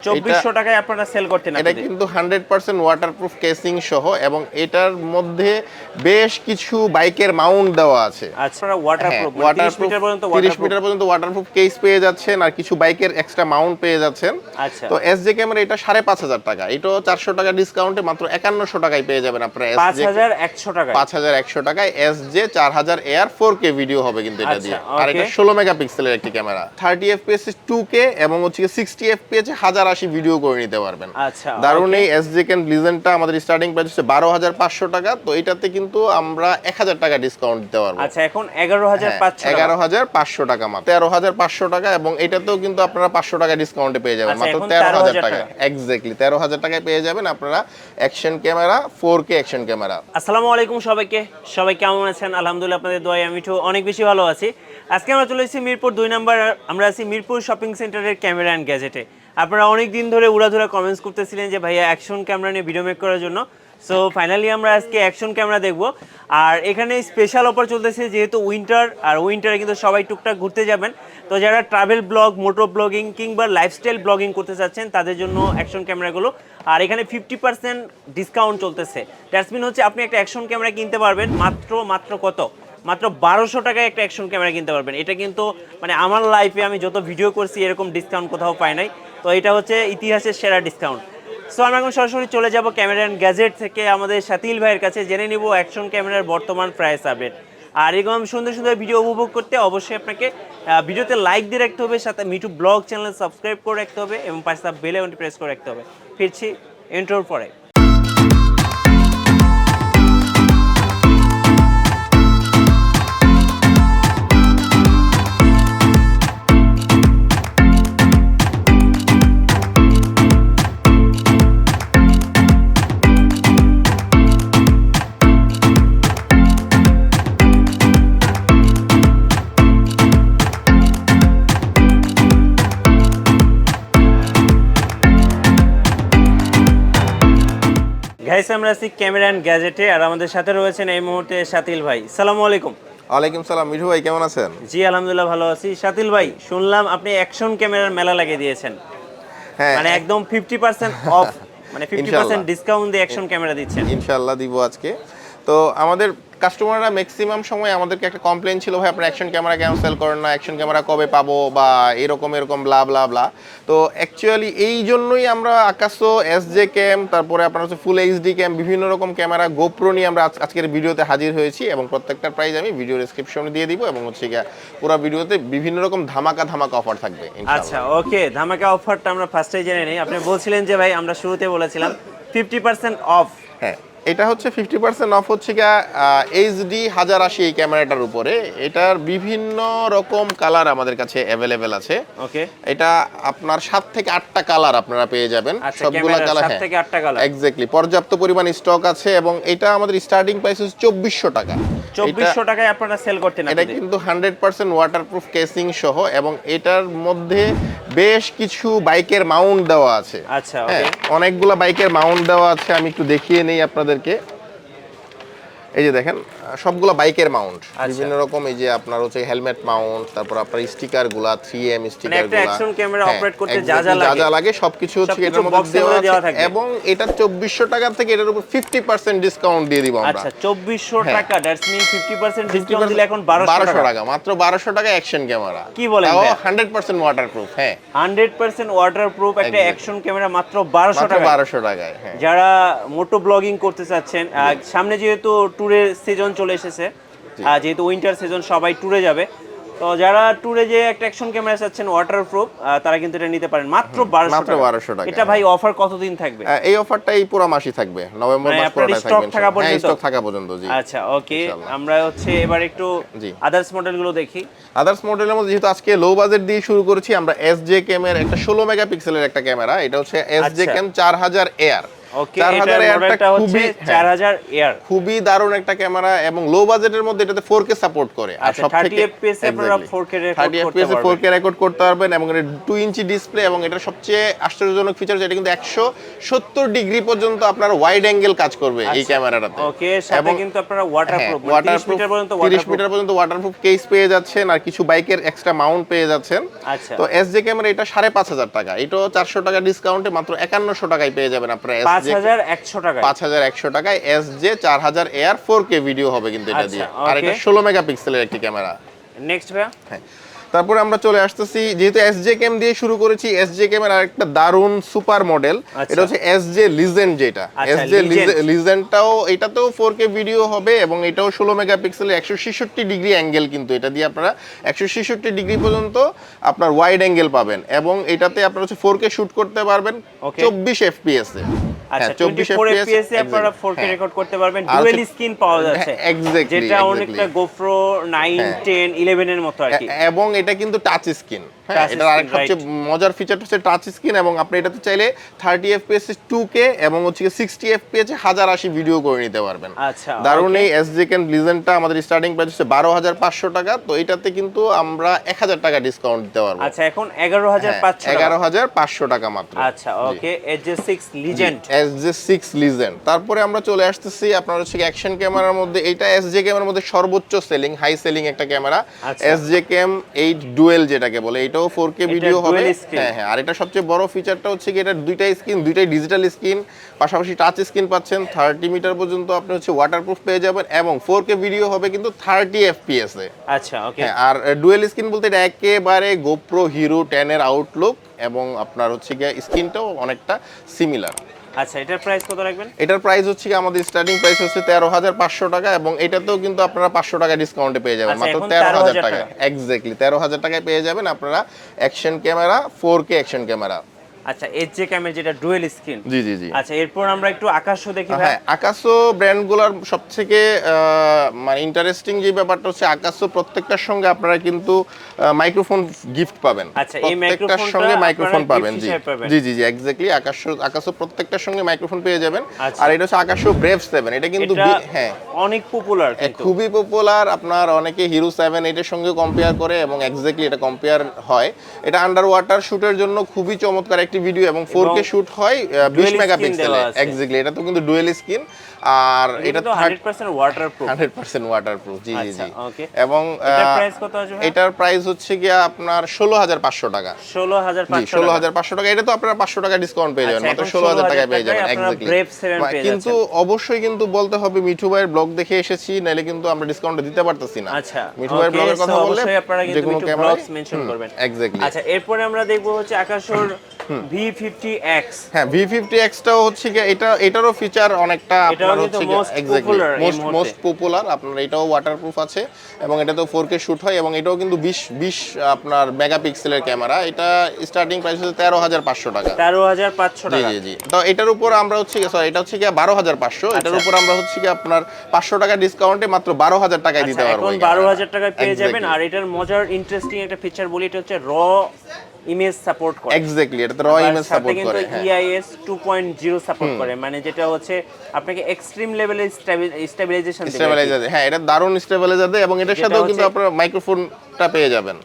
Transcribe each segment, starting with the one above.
2400 টাকায় আপনারা সেল করতেন। এটা কিন্তু 100% ওয়াটারপ্রুফ কেসিং সহ এবং এটার মধ্যে বেশ কিছু বাইকের মাউন্ট দেওয়া আছে। আচ্ছা, ওয়াটারপ্রুফ 30 মিটার পর্যন্ত ওয়াটারপ্রুফ কেস পেয়ে যাচ্ছেন আর কিছু বাইকের এক্সট্রা মাউন্ট পেয়ে যাচ্ছেন। আচ্ছা, তো এসজে ক্যামেরা এটা 5500 টাকা, এটাও 400 টাকা ডিসকাউন্টে মাত্র 5100 টাকায় পেয়ে যাবেন আপনারা। 5100 টাকা, 5100 টাকায় এসজে 4000 এয়ার 4K ভিডিও হবে কিন্তু এটা দিয়ে। আর এটা 16 মেগাপিক্সেলের একটি ক্যামেরা, 30 fps 2K এবং হচ্ছে 60 fps 1080 ভিডিও করে নিতে পারবেন। আচ্ছা, দারুণ। এই এসজে ক্যাম লিজেন্ডটা আমাদের স্টার্টিং প্রাইস হচ্ছে 12500 টাকা, তো এটাতে কিন্তু আমরা 1000 টাকা ডিসকাউন্ট দিতে পারবো। আচ্ছা, এখন 11500 টাকা মাত্র 13500 টাকা, এবং এটাতেও কিন্তু আপনারা 500 টাকা ডিসকাউন্টে পেয়ে যাবেন মাত্র 13000 টাকা। এক্স্যাক্টলি 13000 টাকায় পেয়ে যাবেন আপনারা action camera, 4K action camera. আসসালামু আলাইকুম সবাইকে, সবাই কেমন আছেন? আলহামদুলিল্লাহ, আপনাদের দোয়ায় আমি তো অনেক বেশি ভালো আছি। আজকে আমরা চলে এসেছি মিরপুর 2 নম্বর, আমরা আছি মিরপুর শপিং সেন্টারের ক্যামেরা অ্যান্ড গ্যাজেটে। আপনারা অনেক দিন ধরে উড়াধুরা কমেন্টস করতেছিলেন যে ভাইয়া অ্যাকশন ক্যামেরা নিয়ে ভিডিও মেক করার জন্য। সো ফাইনালি আমরা আজকে অ্যাকশন ক্যামেরা দেখব। আর এখানে স্পেশাল অফার চলতেছে, যেহেতু উইন্টার, আর উইন্টারে কিন্তু সবাই টুকটাক ঘুরতে যাবেন। তো যারা ট্রাভেল ব্লগ, মোটর ব্লগিং কিংবা লাইফস্টাইল ব্লগিং করতে চাচ্ছেন তাদের জন্য অ্যাকশন ক্যামেরাগুলো। আর এখানে 50% ডিসকাউন্ট চলতেছে। দ্যাটস মিন হচ্ছে আপনি একটা অ্যাকশন ক্যামেরা কিনতে পারবেন মাত্র কত, মাত্র 1200 টাকায় একটা অ্যাকশন ক্যামেরা কিনতে পারবেন। এটা কিন্তু মানে আমার লাইফে আমি যত ভিডিও করছি এরকম ডিসকাউন্ট কোথাও পাই নাই। তো এটা হচ্ছে ইতিহাসের সেরা ডিসকাউন্ট। সো আমরা এখন সরাসরি চলে যাব ক্যামেরা অ্যান্ড গ্যাজেট থেকে আমাদের শাতিল ভাইয়ের কাছে, জেনে নিব অ্যাকশন ক্যামেরার বর্তমান প্রাইস আপডেট। আর এরকম সুন্দর সুন্দর ভিডিও উপভোগ করতে অবশ্যই আপনাকে ভিডিওতে লাইক দিয়ে রাখতে হবে, সাথে মিটু ব্লগ চ্যানেল সাবস্ক্রাইব করে রাখতে হবে এবং পাশে বেল আইকনটি প্রেস করে রাখতে হবে। ফিরছি ইন্ট্রোর পরে। গাইস, আমরা আছি ক্যামেরা অ্যান্ড গ্যাজেটে, আর আমাদের সাথে রয়েছেন এই মুহূর্তে শাতিল ভাই। আসসালামু আলাইকুম। ওয়ালাইকুম সালাম। মিঠু ভাই কেমন আছেন? জি আলহামদুলিল্লাহ ভালো আছি। শাতিল ভাই, শুনলাম আপনি অ্যাকশন ক্যামেরার মেলা লাগিয়ে দিয়েছেন। হ্যাঁ, মানে একদম 50% অফ, মানে 50% ডিসকাউন্ট দিয়ে অ্যাকশন ক্যামেরা দিচ্ছেন। ইনশাআল্লাহ দিব আজকে। তো আমাদের কাস্টমাররা ম্যাক্সিমাম সময় আমাদেরকে একটা কমপ্লেইন ছিল, ভাই আপনারা অ্যাকশন ক্যামেরা কেন সেল করেন না, অ্যাকশন ক্যামেরা কবে পাবো, বা এরকম ব্লা ব্লা ব্লা। তো অ্যাকচুয়ালি এই জন্যই আমরা আকাশো, এসজে ক্যাম, তারপরে আপনার হচ্ছে ফুল এইচডি ক্যাম, বিভিন্ন রকম ক্যামেরা, গোপ্রো নিয়ে আমরা আজকের ভিডিওতে হাজির হয়েছি, এবং প্রত্যেকটার প্রাইস আমি ভিডিও ডেসক্রিপশনে দিয়ে দিব, এবং হচ্ছে পুরো ভিডিওতে বিভিন্ন রকম ধামাকা অফার থাকবে। আচ্ছা, ওকে, ধামাকা অফারটা আমরা ফার্স্টেই জেনে নিই। আপনি বলছিলেন যে ভাই আমরা শুরুতে বলেছিলাম 50% অফ। হ্যাঁ, এটা হচ্ছে 50% অফ হচ্ছে এইচডি 1080 এই ক্যামেরাটার উপরে। এটার বিভিন্ন রকম কালার আমাদের কাছে অ্যাভেলেবেল আছে। ওকে, এটা আপনার 7 থেকে 8টা কালার আপনারা পেয়ে যাবেন। সবগুলা কালার 7 থেকে 8টা কালার এক্স্যাক্টলি পর্যাপ্ত পরিমাণ স্টক আছে, এবং এটা আমাদের স্টার্টিং প্রাইস হচ্ছে 2400 টাকা। 2400 টাকায় আপনারা সেল করতেন। এটা কিন্তু 100% ওয়াটারপ্রুফ কেসিং সহ, এবং এটার মধ্যে বেশ কিছু বাইকের মাউন্ট দেওয়া আছে। আচ্ছা, ওকে, অনেকগুলা বাইকের মাউন্ট দেওয়া আছে। আমি একটু দেখিয়ে নেই আপনাদেরকে। এই যে দেখেন, সবগুলা বাইকের মাউন্ট, বিভিন্ন রকম। এই যে আপনার হচ্ছে হেলমেট মাউন্ট, তারপর আপনার স্টিকার গুলা, 3M স্টিকার গুলা, অ্যাকশন ক্যামেরা অপারেট করতে যা যা লাগে সবকিছু হচ্ছে এটার মধ্যে দেওয়া আছে। এবং এটা 2400 টাকা থেকে এটার উপর 50% ডিসকাউন্ট দিয়ে দিব আমরা। আচ্ছা, 2400 টাকা, দ্যাটস মিন 50% ডিসকাউন্ট দিলে এখন 1200 টাকা, মাত্র 1200 টাকা অ্যাকশন ক্যামেরা। কি বলেন ভাই? 100% ওয়াটারপ্রুফ। হ্যাঁ, 100% ওয়াটারপ্রুফ একটা অ্যাকশন ক্যামেরা মাত্র 1200 টাকা। 1200 টাকায়। হ্যাঁ, যারা মোটো ব্লগিং করতে চাচ্ছেন, সামনে যেহেতু ট্যুরের সিজন চলে এসেছে, যেহেতু উইন্টার সিজন, সবাই ট্যুরে যাবে। তো যারা ট্যুরে যে একটা অ্যাকশন ক্যামেরা চাচ্ছেন ওয়াটারপ্রুফ, তারা কিন্তু এটা নিতে পারেন মাত্র 1200 টাকা। এটা ভাই অফার কতদিন থাকবে? এই অফারটা এই পুরো মাসই থাকবে, নভেম্বর মাস পুরোটাই থাকবে। স্টক থাকা পর্যন্ত। জি, আচ্ছা, ওকে, আমরা হচ্ছে এবার একটু আদার্স মডেলগুলো দেখি। আদার্স মডেলের মধ্যে যেহেতু আজকে লো বাজেট দিয়ে শুরু করেছি, আমরা এসজে ক্যামের একটা 16 মেগাপিক্সেলের একটা ক্যামেরা। এটা হচ্ছে এসজে ক্যাম 4000 এয়ার। ওকে, এটার মডেলটা হচ্ছে 4000 এয়ার, খুবই দারুণ একটা ক্যামেরা এবং লো বাজেটের মধ্যে এটাতে 4K সাপোর্ট করে। আর সবথেকে 30 fps আপনারা 4K রেকর্ড করতে পারবেন, 4K রেকর্ড করতে পারবেন এবং এটা 2 ইঞ্চি ডিসপ্লে এবং এটা সবচেয়ে আশ্চর্যজনক ফিচার যেটা কিন্তু 170 ডিগ্রি পর্যন্ত আপনার ওয়াইড অ্যাঙ্গেল কাজ করবে এই ক্যামেরাটাতে। ওকে, সাথে কিন্তু আপনারা ওয়াটারপ্রুফ 30 মিটার পর্যন্ত ওয়াটারপ্রুফ কেস পেয়ে যাচ্ছেন আর কিছু বাইকের এক্সট্রা মাউন্ট পেয়ে যাচ্ছেন। আচ্ছা, তো এসজে ক্যামেরা এটা 5500 টাকা, এটাও 400 টাকা ডিসকাউন্টে মাত্র 5100 টাকায় পেয়ে যাবেন আপনারা। 5100 টাকা, 5100 টাকায় এসজে 4000 এয়ার 4K ভিডিও হবে কিন্তু এটা দিয়ে। আর এটা 16 মেগাপিক্সেলের একটি ক্যামেরা। নেক্সট ভাই, হ্যাঁ, তারপরে আমরা চলে আসতেছি, যেহেতু এসজে ক্যাম দিয়ে শুরু করেছি, এসজে ক্যামের আরেকটা দারুন সুপার মডেল, এটা হচ্ছে এসজে লিজেন্ড। যেটা এসজে লিজেন্ডটাও, এটাতেও 4K ভিডিও হবে এবং এটাও 16 মেগাপিক্সেলের 166 ডিগ্রি অ্যাঙ্গেল, কিন্তু এটা দিয়ে আপনারা 166 ডিগ্রি পর্যন্ত আপনার ওয়াইড অ্যাঙ্গেল পাবেন এবং এটাতে আপনারা হচ্ছে 4K শুট করতে পারবেন 24 FPS এ। আচ্ছা, 24 fps এ আপনারা 4K রেকর্ড করতে পারবেন। ডুয়াল স্ক্রিন পাওয়া যাচ্ছে, যেটা অনেকটা GoPro 9, 10, 11 এর মতো আর কি। এবং এটা কিন্তু টাচ স্ক্রিন। হ্যাঁ, এটা আরেকটা সবচেয়ে মজার ফিচার হচ্ছে টাচ স্ক্রিন এবং আপনি এটাতে চাইলে 30 fps 2K এবং হচ্ছে 60 fps 1080 ভিডিও করে নিতে পারবেন। আচ্ছা, দারুণ। এই এসজে ক্যাম লিজেন্ডটা আমাদের স্টার্টিং প্রাইস হচ্ছে 12500 টাকা, তো এটাতে কিন্তু আমরা 1000 টাকা ডিসকাউন্ট দিতে পারবো। আচ্ছা, এখন 11500 টাকা, 11500 টাকা মাত্র। আচ্ছা, ওকে, এসজে 6 লিজেন্ড, এসজে 6 লিজেন্ড। তারপরে আমরা চলে আসতেছি আপনার হচ্ছে অ্যাকশন ক্যামেরার মধ্যে, এটা এসজে ক্যামেরার মধ্যে সর্বোচ্চ সেলিং, হাই সেলিং একটা ক্যামেরা, এসজে ক্যাম 8 ডুয়েল যেটাকে বলে। এটাও 4K ভিডিও হবে। হ্যাঁ হ্যাঁ, আর এটা সবচেয়ে বড় ফিচারটা হচ্ছে কি, এটা দুইটাই স্ক্রিন, দুইটাই ডিজিটাল স্ক্রিন, পাশাপাশি টাচ স্ক্রিন পাচ্ছেন। 30 মিটার পর্যন্ত আপনি হচ্ছে ওয়াটারপ্রুফ পেয়ে যাবেন এবং 4K ভিডিও হবে কিন্তু 30 fps এ। আচ্ছা, ওকে। আর ডুয়েল স্ক্রিন বলতে এটা একেবারে GoPro Hero 10 এর আউটলুক এবং আপনার হচ্ছে গিয়ে স্ক্রিনটাও অনেকটা সিমিলার। আচ্ছা, এটার প্রাইস কত রাখবেন? এটার প্রাইস হচ্ছে কি, আমাদের স্টার্টিং প্রাইস হচ্ছে 13500 টাকা এবং এটাতেও কিন্তু আপনারা 500 টাকা ডিসকাউন্টে পেয়ে যাবেন, মাত্র 13000 টাকা। এক্স্যাক্টলি 13000 টাকায় পেয়ে যাবেন আপনারা action camera, 4K action camera. আচ্ছা, এসজে ক্যামের যেটা ডুয়েল স্ক্রিন। জি জি জি। আচ্ছা, এরপর আমরা একটু আকাশও দেখি ভাই। হ্যাঁ, আকাশও ব্র্যান্ডগুলোর সবথেকে মানে ইন্টারেস্টিং যে ব্যাপারটা হচ্ছে, আকাশও প্রত্যেকটার সঙ্গে আপনারা কিন্তু মাইক্রোফোন গিফট পাবেন। আচ্ছা, এই প্রত্যেকটার সঙ্গে মাইক্রোফোন পাবেন। জি জি জি জি, এক্স্যাক্টলি। আকাশও প্রত্যেকটার সঙ্গে মাইক্রোফোন পেয়ে যাবেন। আর এটা হচ্ছে আকাশও ব্রেভ 7, এটা কিন্তু হ্যাঁ অনেক পপুলার, কিন্তু খুবই পপুলার। আপনার অনেকে হিরো 7 এটার সঙ্গে কম্পেয়ার করে এবং এক্স্যাক্টলি এটা কম্পেয়ার হয়। এটা আন্ডার ওয়াটার শুটের জন্য খুবই চমৎকার একটি ভিডিও এবং 4K শুট হয় 20 মেগাপিক্সেলে। এক্স্যাক্টলি, এটা তো কিন্তু ডুয়েল স্ক্রিন আর এটা তো 100% ওয়াটারপ্রুফ। 100% ওয়াটারপ্রুফ। জি জি জি। ওকে, এবং এটার প্রাইস কত আসবে? এটার প্রাইস হচ্ছে গিয়া আপনার 16500 টাকা। 16500 টাকা। এটা তো আপনারা 500 টাকা ডিসকাউন্ট পেয়ে যাবেন, মাত্র 16000 টাকায় পেয়ে যাবেন। এক্স্যাক্টলি। কিন্তু অবশ্যই কিন্তু বলতে হবে মিঠু ভাইয়ের ব্লগ দেখে এসেছি, নাইলে কিন্তু আমরা ডিসকাউন্ট দিতে পারতেছি না। আচ্ছা, মিঠু ভাইয়ের ব্লগের কথা বললে অবশ্যই আপনারা কিন্তু মিঠু ব্লগস মেনশন করবেন। এক্স্যাক্টলি। আচ্ছা, এরপরে আমরা দেখব হচ্ছে আকাশর V50X। হ্যাঁ, V50X টাও হচ্ছে কি, এটারও ফিচার অনেকটা আপনার হচ্ছে কি এক্স্যাক্টলি মোস্ট পপুলার। আপনার এটাও ওয়াটারপ্রুফ আছে এবং এটাতেও 4K শুট হয় এবং এটাও কিন্তু 20 আপনার মেগাপিক্সেলের ক্যামেরা। এটা স্টার্টিং প্রাইস হচ্ছে 13500 টাকা। 13500 টাকা। জি জি। তো এটার উপর আমরা হচ্ছে সরি, এটা হচ্ছে কি 12500। এটার উপর আমরা হচ্ছে কি আপনার 500 টাকা ডিসকাউন্টে মাত্র 12000 টাকায় দিতে পারবো। এখন 12000 টাকায় পেয়ে যাবেন। আর এটার মজার ইন্টারেস্টিং একটা ফিচার বলি, এটা হচ্ছে র ইমেজ সাপোর্ট করে। এক্স্যাক্টলি, এটা তো র ইমেজ সাপোর্ট করে। হ্যাঁ, EIS 2.0 সাপোর্ট করে, মানে যেটা হচ্ছে আপনাকে এক্সট্রিম লেভেলে স্টেবিলাইজেশন দিবে। হ্যাঁ, এটা দারুণ স্টেবিলাইজার দেয় এবং এটার সাথেও কিন্তু আপনারা মাইক্রোফোনটা পেয়ে যাবেন।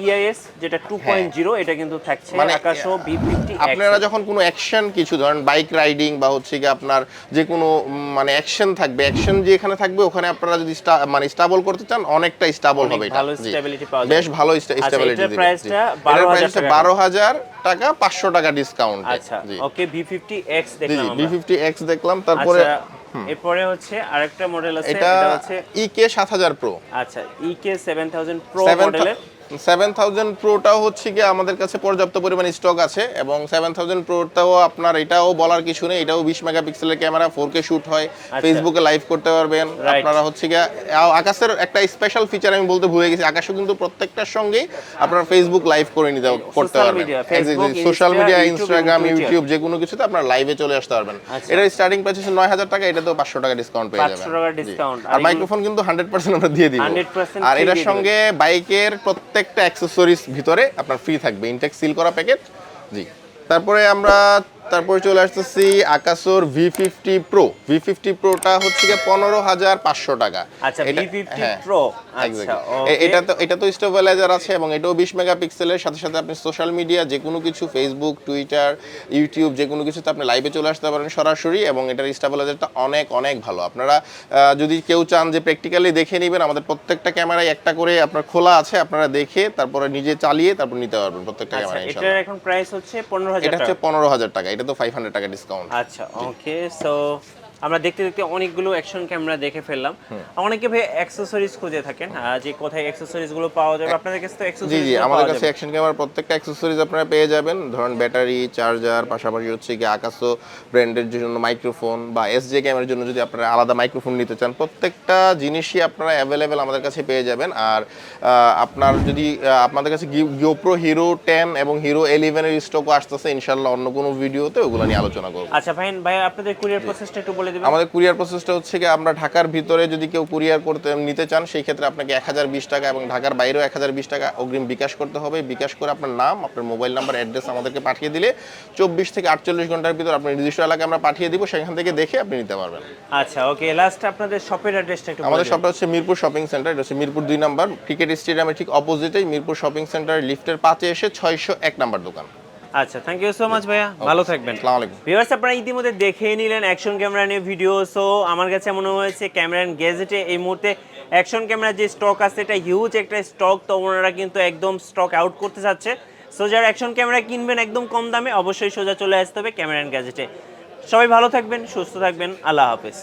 EIS যেটা 2.0 এটা কিন্তু থাকছে আকাশো V50X। আপনারা যখন কোনো অ্যাকশন কিছু ধরেন বাইক রাইডিং বা হচ্ছে কি আপনার যে কোনো মানে অ্যাকশন থাকবে, অ্যাকশন যেখানে থাকবে ওখানে আপনারা যদি মানে স্টেবল করতে চান, অনেকটা স্টেবল হবে। এটা ভালো স্টেবিলিটি পাওয়া যায়, বেশ ভালো স্টেবিলিটি দিবে। প্রাইসটা 12000 টাকা, 500 টাকা ডিসকাউন্ট। আচ্ছা, ওকে, V50X দেখলাম আমরা। V50X দেখলাম। তারপরে এরপরে হচ্ছে আরেকটা মডেল আছে, এটা হচ্ছে EK 7000 Pro। আচ্ছা, EK 7000 Pro মডেলের। 7000 প্রোটাও হচ্ছে কি আমাদের কাছে পর্যাপ্ত পরিমাণ স্টক আছে এবং 7000 প্রোটাও আপনার এটাও বলার কিছু নেই, এটাও 20 মেগাপিক্সেলের ক্যামেরা, 4K শুট হয়, ফেসবুকে লাইভ করতে পারবেন আপনারা। হচ্ছে কি আকাশের একটা স্পেশাল ফিচার আমি বলতে ভুলে গেছি, আকাশও কিন্তু প্রত্যেকটার সঙ্গে আপনারা ফেসবুক লাইভ করে নিতে করতে পারবেন। সোশ্যাল মিডিয়া, ইনস্টাগ্রাম, ইউটিউব যে কোনো কিছুতে আপনারা লাইভে চলে আসতে পারবেন। এটার স্টার্টিং প্রাইস হচ্ছে 9000 টাকা, এটাতেও 500 টাকা ডিসকাউন্ট পেয়ে যাবেন। 500 টাকা ডিসকাউন্ট। আর মাইক্রোফোন কিন্তু 100% আমরা দিয়ে দিব। আর এটার সঙ্গে বাইকের প্রত্যেকটা অ্যাকসেসরিজ ভিতরে আপনার ফ্রি থাকবে, ইনটেক সিল করা প্যাকেট। জি। তারপরে আমরা তারপর চলে আসতেছি আকাশোর V50 Pro। V50 Proটা হচ্ছে গিয়ে 15,500 টাকা। আচ্ছা V50 হ্যাঁ, Pro, আচ্ছা ওকে। এটা তো স্টেবিলাইজার আছে এবং এটাও 20 মেগাপিক্সেলের, সাথে সাথে আপনি সোশ্যাল মিডিয়া যে কোনো কিছু ফেসবুক, টুইটার, ইউটিউব যে কোনো কিছুতে আপনি লাইভে চলে আসতে পারেন সরাসরি, এবং এটার স্টেবিলাইজারটা অনেক অনেক ভালো। আপনারা যদি কেউ চান যে প্র্যাকটিক্যালি দেখে নেবেন, আমাদের প্রত্যেকটা ক্যামেরায় একটা করে আপনার খোলা আছে, আপনারা দেখে তারপরে নিজে চালিয়ে তারপর নিতে পারবেন প্রত্যেকটা আচ্ছা ক্যামেরা এটার এখন প্রাইস হচ্ছে 15,000 এটা টাকা। হচ্ছে 15,000 টাকা, এটা তো 500 টাকা ডিসকাউন্ট। আচ্ছা ওকে। সো আমরা দেখতে দেখতে অনেকগুলো অ্যাকশন ক্যামেরা দেখে ফেললাম। অনেকে ভাই অ্যাকসেসরিজ খুঁজে থাকেন, যে কোথায় অ্যাকসেসরিজ গুলো পাওয়া যাবে, আপনাদের কাছে তো জি অ্যাকসেসরিজ জি, গুলো আমাদের পাওয়া কাছে যাবে। অ্যাকশন ক্যামেরার প্রত্যেকটা অ্যাকসেসরিজ আপনারা পেয়ে যাবেন। ধরুন ব্যাটারি, চার্জার, পাশাপাশি হচ্ছে কি আকাশো ব্র্যান্ডের জন্য মাইক্রোফোন, বা এসজে ক্যামেরার জন্য যদি আপনারা আলাদা মাইক্রোফোন নিতে চান, প্রত্যেকটা জিনিসই আপনারা অ্যাভেলেবেল আমাদের কাছে পেয়ে যাবেন। আর আপনার যদি আপনাদের কাছে GoPro হিরো 10 এবং হিরো 11 এর স্টকও আসতেছে, ইনশাআল্লাহ অন্য কোনো ভিডিওতে ওগুলো নিয়ে আলোচনা করব। আচ্ছা ভাই আপনাদের কুরিয়ার প্রসেসটা একটু বলে দিবেন। আমাদের কুরিয়ার প্রসেসটা হচ্ছে কি, আমরা ঢাকার ভিতরে যদি কেউ কুরিয়ার করতে নিতে চান, সেই ক্ষেত্রে আপনাকে 1020 টাকা, এবং ঢাকার বাইরেও 1020 টাকা অগ্রিম বিকাশ করতে হবে। বিকাশ করে আপনার নাম, আপনার মোবাইল নাম্বার, অ্যাড্রেস আমাদেরকে পাঠিয়ে দিলে 24 থেকে 48 ঘন্টার ভিতর আপনার নির্দিষ্ট এলাকায় আমরা পাঠিয়ে দিব, সেখান থেকে দেখে আপনি নিতে পারবেন। আচ্ছা ওকে, লাস্ট আপনাদের শপের অ্যাড্রেসটা একটু বলে আমাদের দিবেন। শপটা হচ্ছে মিরপুর শপিং সেন্টার, এটা হচ্ছে মিরপুর 2 নাম্বার ক্রিকেট স্টেডিয়ামের ঠিক অপোজিটেই মিরপুর শপিং সেন্টার, লিফটের 5-এ এসে 601 নাম্বার দোকান। আচ্ছা থ্যাংক ইউ সো মাচ ভাইয়া, ভালো থাকবেন। আসসালামু আলাইকুম। ভিউয়ার্স আপনারা ইতিমধ্যে দেখেই নিলেন অ্যাকশন ক্যামেরা নিয়ে ভিডিও। সো আমার কাছে মনে হয়েছে ক্যামেরা অ্যান্ড গ্যাজেটে এই মুহূর্তে অ্যাকশন ক্যামেরার যে স্টক আছে এটা হিউজ একটা স্টক, তো ওনারা কিন্তু একদম স্টক আউট করতে চাচ্ছে। সো যারা অ্যাকশন ক্যামেরা কিনবেন একদম কম দামে, অবশ্যই সোজা চলে আসতে হবে ক্যামেরা অ্যান্ড গ্যাজেটে। সবাই ভালো থাকবেন, সুস্থ থাকবেন, আল্লাহ হাফেজ।